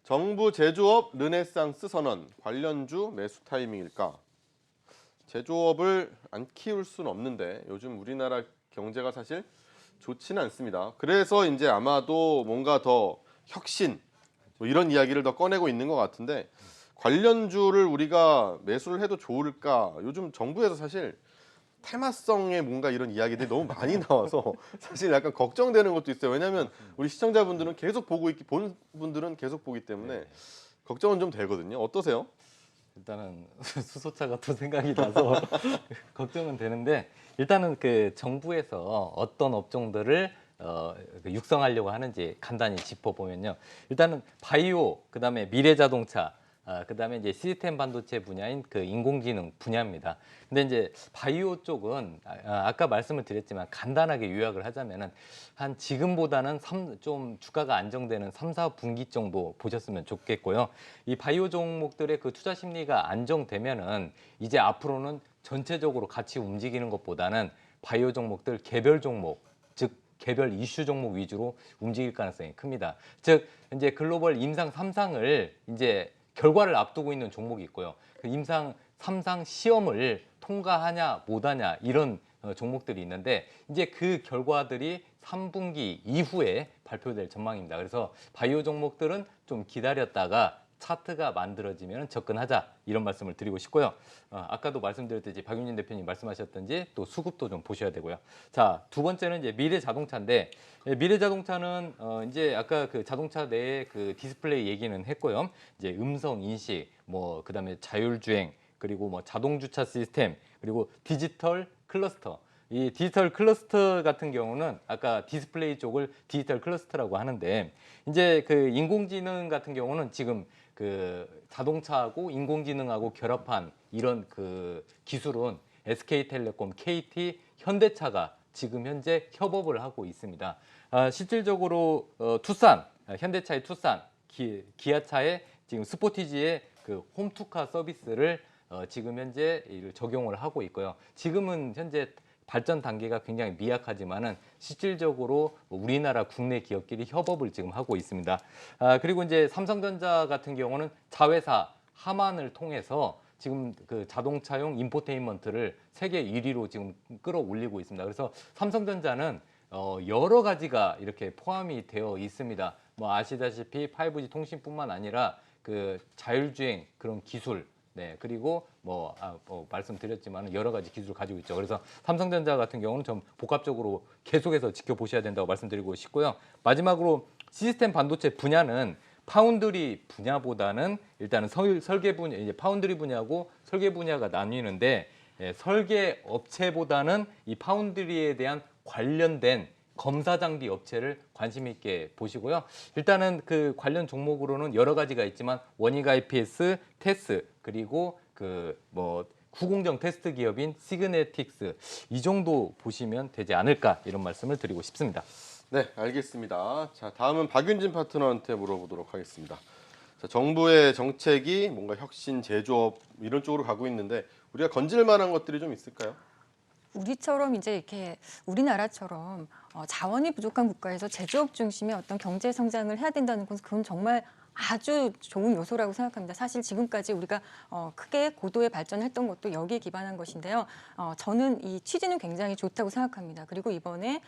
정부 제조업 르네상스 선언, 관련주 매수 타이밍일까? 제조업을 안 키울 수는 없는데 요즘 우리나라 경제가 사실 좋지는 않습니다. 그래서 이제 아마도 뭔가 더 혁신 뭐 이런 이야기를 더 꺼내고 있는 것 같은데 관련주를 우리가 매수를 해도 좋을까? 요즘 정부에서 사실 테마성의 뭔가 이런 이야기들이 너무 많이 나와서 사실 약간 걱정되는 것도 있어요. 왜냐하면 우리 시청자분들은 계속 본 분들은 계속 보기 때문에 네. 걱정은 좀 되거든요. 어떠세요? 일단은 수소차가 또 생각이 나서 걱정은 되는데 일단은 그 정부에서 어떤 업종들을 육성하려고 하는지 간단히 짚어보면요. 일단은 바이오, 그다음에 미래자동차, 그다음에 이제 시스템 반도체 분야인 그 인공지능 분야입니다. 근데 이제 바이오 쪽은 아까 말씀을 드렸지만 간단하게 요약을 하자면은 한 지금보다는 좀 주가가 안정되는 3, 4분기 정도 보셨으면 좋겠고요. 이 바이오 종목들의 그 투자 심리가 안정되면은 이제 앞으로는 전체적으로 같이 움직이는 것보다는 바이오 종목들 개별 종목, 즉 개별 이슈 종목 위주로 움직일 가능성이 큽니다. 즉 이제 글로벌 임상 3상을 이제 결과를 앞두고 있는 종목이 있고요. 그 임상 3상 시험을 통과하냐 못하냐 이런 종목들이 있는데 이제 그 결과들이 3분기 이후에 발표될 전망입니다. 그래서 바이오 종목들은 좀 기다렸다가 차트가 만들어지면 접근하자 이런 말씀을 드리고 싶고요. 아까도 말씀드렸듯이 박윤진 대표님 말씀하셨던지 또 수급도 좀 보셔야 되고요. 자, 두 번째는 이제 미래 자동차인데 미래 자동차는 이제 아까 그 자동차 내에 그 디스플레이 얘기는 했고요. 이제 음성 인식, 뭐 그다음에 자율주행 그리고 뭐 자동 주차 시스템 그리고 디지털 클러스터. 이 디지털 클러스터 같은 경우는 아까 디스플레이 쪽을 디지털 클러스터라고 하는데 이제 그 인공지능 같은 경우는 지금 그 자동차하고 인공지능하고 결합한 이런 그 기술은 SK텔레콤, KT, 현대차가 지금 현재 협업을 하고 있습니다. 실질적으로 투싼, 현대차의 투싼, 기아차의 지금 스포티지의 그 홈투카 서비스를 지금 현재 적용을 하고 있고요. 지금은 현재 발전 단계가 굉장히 미약하지만은 실질적으로 우리나라 국내 기업끼리 협업을 지금 하고 있습니다. 그리고 이제 삼성전자 같은 경우는 자회사 하만을 통해서 지금 그 자동차용 인포테인먼트를 세계 1위로 지금 끌어올리고 있습니다. 그래서 삼성전자는 여러 가지가 이렇게 포함이 되어 있습니다. 뭐 아시다시피 5G 통신뿐만 아니라 그 자율주행 그런 기술, 네, 그리고 말씀드렸지만 여러 가지 기술을 가지고 있죠. 그래서 삼성전자 같은 경우는 좀 복합적으로 계속해서 지켜보셔야 된다고 말씀드리고 싶고요. 마지막으로 시스템 반도체 분야는 파운드리 분야보다는 일단은 설계 분야, 이제 파운드리 분야고 설계 분야가 나뉘는데 설계 업체보다는 이 파운드리에 대한 관련된 검사 장비 업체를 관심 있게 보시고요. 일단은 그 관련 종목으로는 여러 가지가 있지만 원익 IPS, 테스 그리고 그 뭐 후공정 테스트 기업인 시그네틱스 이 정도 보시면 되지 않을까 이런 말씀을 드리고 싶습니다. 네, 알겠습니다. 자, 다음은 박윤진 파트너한테 물어보도록 하겠습니다. 자, 정부의 정책이 뭔가 혁신, 제조업 이런 쪽으로 가고 있는데 우리가 건질 만한 것들이 좀 있을까요? 우리처럼 이제 이렇게 우리나라처럼 자원이 부족한 국가에서 제조업 중심의 어떤 경제 성장을 해야 된다는 것은 그건 정말 아주 좋은 요소라고 생각합니다. 사실 지금까지 우리가 크게 고도의 발전했던 것도 여기에 기반한 것인데요. 저는 이 취지는 굉장히 좋다고 생각합니다. 그리고 이번에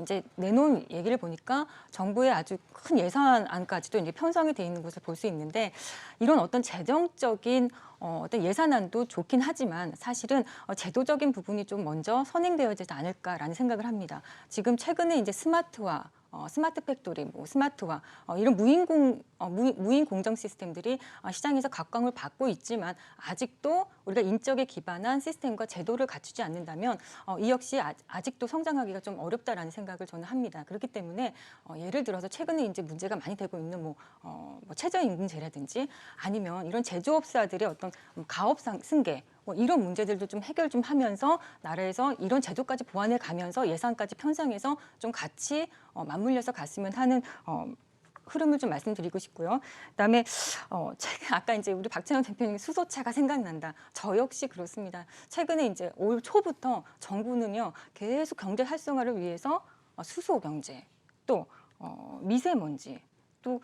이제 내놓은 얘기를 보니까 정부의 아주 큰 예산안까지도 이제 편성이 돼 있는 것을 볼 수 있는데 이런 어떤 재정적인 어떤 예산안도 좋긴 하지만 사실은 제도적인 부분이 좀 먼저 선행되어지지 않을까라는 생각을 합니다. 지금 최근에 이제 스마트화 스마트 팩토리, 뭐 스마트화 이런 무인 공정 시스템들이 시장에서 각광을 받고 있지만 아직도 우리가 인적에 기반한 시스템과 제도를 갖추지 않는다면 이 역시 아직도 성장하기가 좀 어렵다라는 생각을 저는 합니다. 그렇기 때문에 예를 들어서 최근에 이제 문제가 많이 되고 있는 뭐 최저임금제라든지 아니면 이런 제조업사들의 어떤 가업 승계 뭐 이런 문제들도 좀 해결 좀 하면서 나라에서 이런 제도까지 보완해 가면서 예산까지 편성해서 좀 같이 맞물려서 갔으면 하는 흐름을 좀 말씀드리고 싶고요. 그다음에 아까 이제 우리 박찬호 대표님 수소차가 생각난다. 저 역시 그렇습니다. 최근에 이제 올 초부터 정부는요 계속 경제 활성화를 위해서 수소 경제 또 미세먼지 또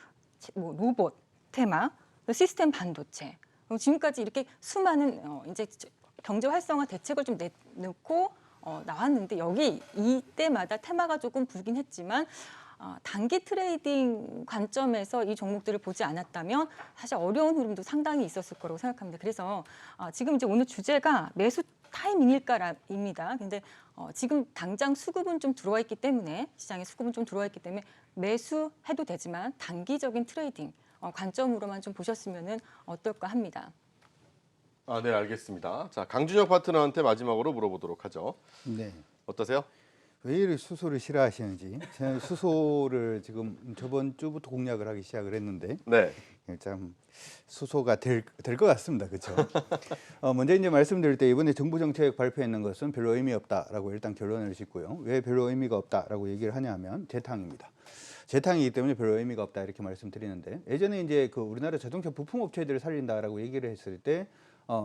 뭐 로봇 테마, 또 시스템 반도체. 그리고 지금까지 이렇게 수많은 이제 경제 활성화 대책을 좀 내놓고 나왔는데 여기 이때마다 테마가 조금 불긴 했지만 단기 트레이딩 관점에서 이 종목들을 보지 않았다면 사실 어려운 흐름도 상당히 있었을 거라고 생각합니다. 그래서 지금 이제 오늘 주제가 매수 타이밍일까입니다. 근데 지금 당장 수급은 좀 들어와 있기 때문에 시장에 수급은 좀 들어와 있기 때문에 매수해도 되지만 단기적인 트레이딩 관점으로만 좀 보셨으면 어떨까 합니다. 네, 알겠습니다. 자, 강준혁 파트너한테 마지막으로 물어보도록 하죠. 네. 어떠세요? 왜 이렇게 수소를 싫어하시는지. 저는 수소를 지금 저번 주부터 공략을 하기 시작을 했는데 네. 참 수소가 될 것 같습니다. 그렇죠? 먼저 이제 말씀드릴 때 이번에 정부 정책 발표했는 것은 별로 의미 없다라고 일단 결론을 짓고요. 왜 별로 의미가 없다라고 얘기를 하냐면 재탕입니다. 재탕이기 때문에 별로 의미가 없다 이렇게 말씀드리는데 예전에 이제 그 우리나라 자동차 부품 업체들을 살린다라고 얘기를 했을 때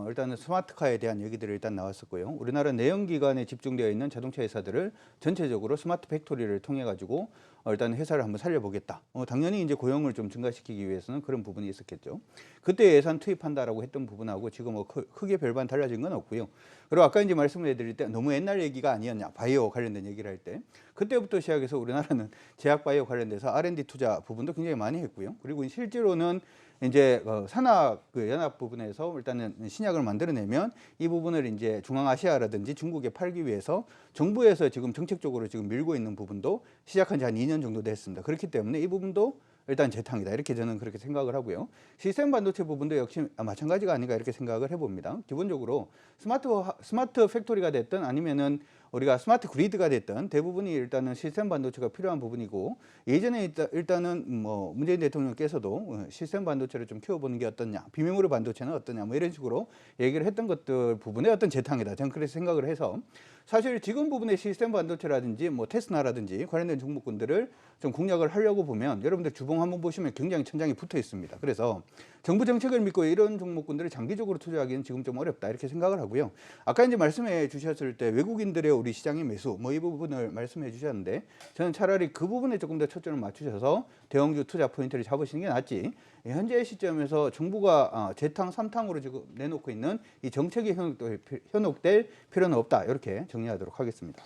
일단은 스마트카에 대한 얘기들이 일단 나왔었고요. 우리나라 내연기관에 집중되어 있는 자동차 회사들을 전체적으로 스마트 팩토리를 통해 가지고 일단 회사를 한번 살려보겠다. 당연히 이제 고용을 좀 증가시키기 위해서는 그런 부분이 있었겠죠. 그때 예산 투입한다라고 했던 부분하고 지금 크게 별반 달라진 건 없고요. 그리고 아까 이제 말씀을 드릴 때 너무 옛날 얘기가 아니었냐. 바이오 관련된 얘기를 할 때 그때부터 시작해서 우리나라는 제약 바이오 관련돼서 R&D 투자 부분도 굉장히 많이 했고요. 그리고 실제로는 이제 산학 연합 부분에서 일단은 신약을 만들어내면 이 부분을 이제 중앙아시아라든지 중국에 팔기 위해서 정부에서 지금 정책적으로 지금 밀고 있는 부분도 시작한 지 한 2년 정도 됐습니다. 그렇기 때문에 이 부분도 일단 재탕이다 이렇게 저는 그렇게 생각을 하고요. 시스템 반도체 부분도 역시 마찬가지가 아닌가 이렇게 생각을 해봅니다. 기본적으로 스마트 팩토리가 됐든 아니면은 우리가 스마트 그리드가 됐든 대부분이 일단은 시스템 반도체가 필요한 부분이고 예전에 일단은 뭐 문재인 대통령께서도 시스템 반도체를 좀 키워보는 게 어떠냐, 비메모리 반도체는 어떠냐, 뭐 이런 식으로 얘기를 했던 것들 부분의 어떤 재탕이다. 저는 그렇게 생각을 해서 사실 지금 부분의 시스템 반도체라든지 뭐 테스나라든지 관련된 종목군들을 좀 공략을 하려고 보면 여러분들 주봉 한번 보시면 굉장히 천장이 붙어 있습니다. 그래서 정부 정책을 믿고 이런 종목군들을 장기적으로 투자하기는 지금 좀 어렵다 이렇게 생각을 하고요. 아까 이제 말씀해 주셨을 때 외국인들의 우리 시장의 매수 뭐 이 부분을 말씀해 주셨는데 저는 차라리 그 부분에 조금 더 초점을 맞추셔서 대형주 투자 포인트를 잡으시는 게 낫지. 현재 시점에서 정부가 재탕, 삼탕으로 지금 내놓고 있는 이 정책이 현혹될 필요는 없다. 이렇게 정리하도록 하겠습니다.